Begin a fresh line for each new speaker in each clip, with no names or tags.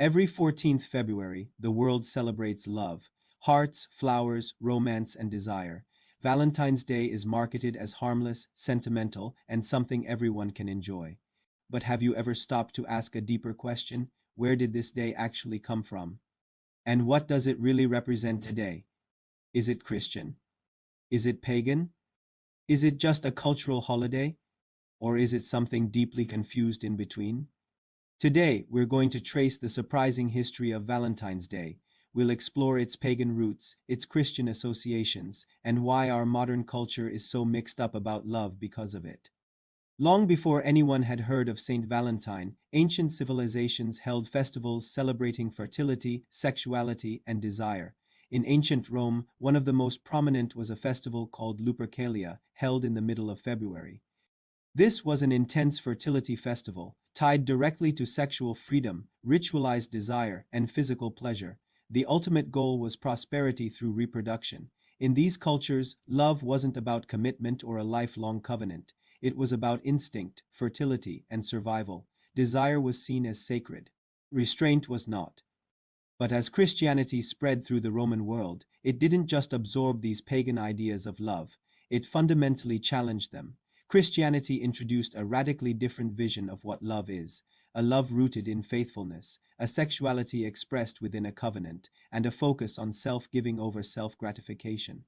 Every 14th February, the world celebrates love, hearts, flowers, romance, and desire. Valentine's Day is marketed as harmless, sentimental, and something everyone can enjoy. But have you ever stopped to ask a deeper question? Where did this day actually come from? And what does it really represent today? Is it Christian? Is it pagan? Is it just a cultural holiday? Or is it something deeply confused in between? Today, we're going to trace the surprising history of Valentine's Day. We'll explore its pagan roots, its Christian associations, and why our modern culture is so mixed up about love because of it. Long before anyone had heard of Saint Valentine, ancient civilizations held festivals celebrating fertility, sexuality, and desire. In ancient Rome, one of the most prominent was a festival called Lupercalia, held in the middle of February. This was an intense fertility festival, tied directly to sexual freedom, ritualized desire, and physical pleasure. The ultimate goal was prosperity through reproduction. In these cultures, love wasn't about commitment or a lifelong covenant. It was about instinct, fertility, and survival. Desire was seen as sacred. Restraint was not. But as Christianity spread through the Roman world, it didn't just absorb these pagan ideas of love, it fundamentally challenged them. Christianity introduced a radically different vision of what love is, a love rooted in faithfulness, a sexuality expressed within a covenant, and a focus on self-giving over self-gratification.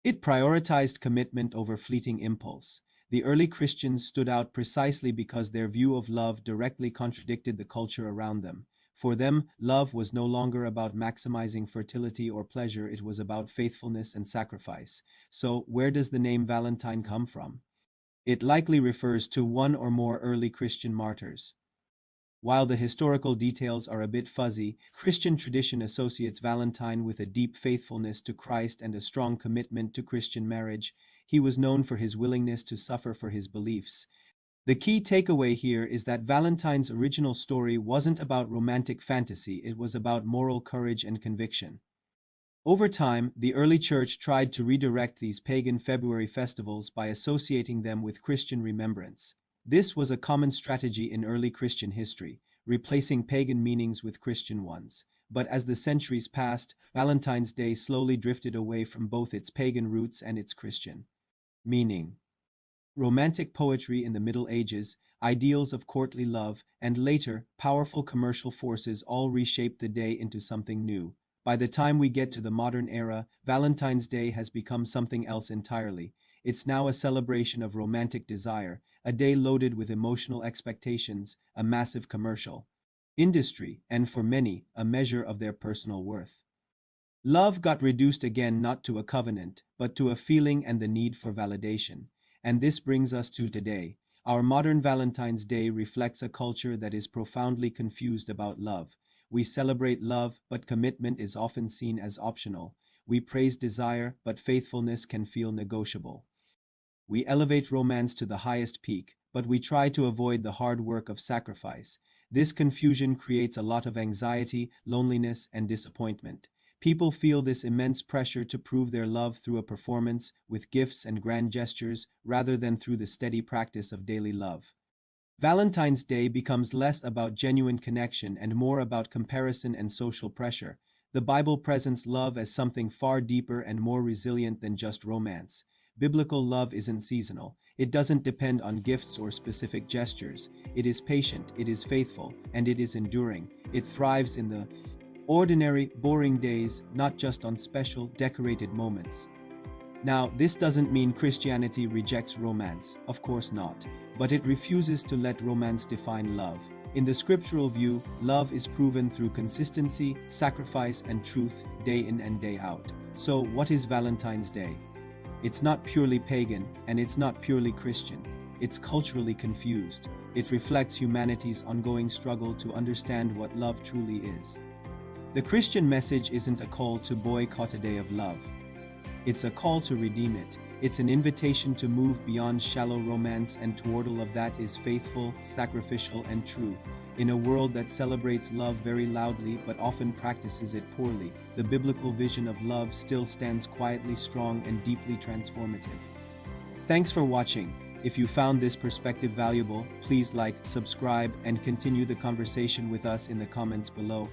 It prioritized commitment over fleeting impulse. The early Christians stood out precisely because their view of love directly contradicted the culture around them. For them, love was no longer about maximizing fertility or pleasure, it was about faithfulness and sacrifice. So, where does the name Valentine come from? It likely refers to one or more early Christian martyrs. While the historical details are a bit fuzzy, Christian tradition associates Valentine with a deep faithfulness to Christ and a strong commitment to Christian marriage. He was known for his willingness to suffer for his beliefs. The key takeaway here is that Valentine's original story wasn't about romantic fantasy, it was about moral courage and conviction. Over time, the early church tried to redirect these pagan February festivals by associating them with Christian remembrance. This was a common strategy in early Christian history, replacing pagan meanings with Christian ones. But as the centuries passed, Valentine's Day slowly drifted away from both its pagan roots and its Christian meaning. Romantic poetry in the Middle Ages, ideals of courtly love, and later, powerful commercial forces all reshaped the day into something new. By the time we get to the modern era, Valentine's Day has become something else entirely. It's now a celebration of romantic desire, a day loaded with emotional expectations, a massive commercial industry, and for many, a measure of their personal worth. Love got reduced again not to a covenant, but to a feeling and the need for validation. And this brings us to today. Our modern Valentine's Day reflects a culture that is profoundly confused about love. We celebrate love, but commitment is often seen as optional. We praise desire, but faithfulness can feel negotiable. We elevate romance to the highest peak, but we try to avoid the hard work of sacrifice. This confusion creates a lot of anxiety, loneliness, and disappointment. People feel this immense pressure to prove their love through a performance, with gifts and grand gestures, rather than through the steady practice of daily love. Valentine's Day becomes less about genuine connection and more about comparison and social pressure. The Bible presents love as something far deeper and more resilient than just romance. Biblical love isn't seasonal. It doesn't depend on gifts or specific gestures. It is patient, it is faithful, and it is enduring. It thrives in the ordinary, boring days, not just on special, decorated moments. Now, this doesn't mean Christianity rejects romance, of course not, but it refuses to let romance define love. In the scriptural view, love is proven through consistency, sacrifice, and truth, day in and day out. So, what is Valentine's Day? It's not purely pagan, and it's not purely Christian. It's culturally confused. It reflects humanity's ongoing struggle to understand what love truly is. The Christian message isn't a call to boycott a day of love. It's a call to redeem it. It's an invitation to move beyond shallow romance and toward all of that is faithful, sacrificial, and true. In a world that celebrates love very loudly but often practices it poorly, the biblical vision of love still stands quietly strong and deeply transformative. Thanks for watching. If you found this perspective valuable, please like, subscribe, and continue the conversation with us in the comments below.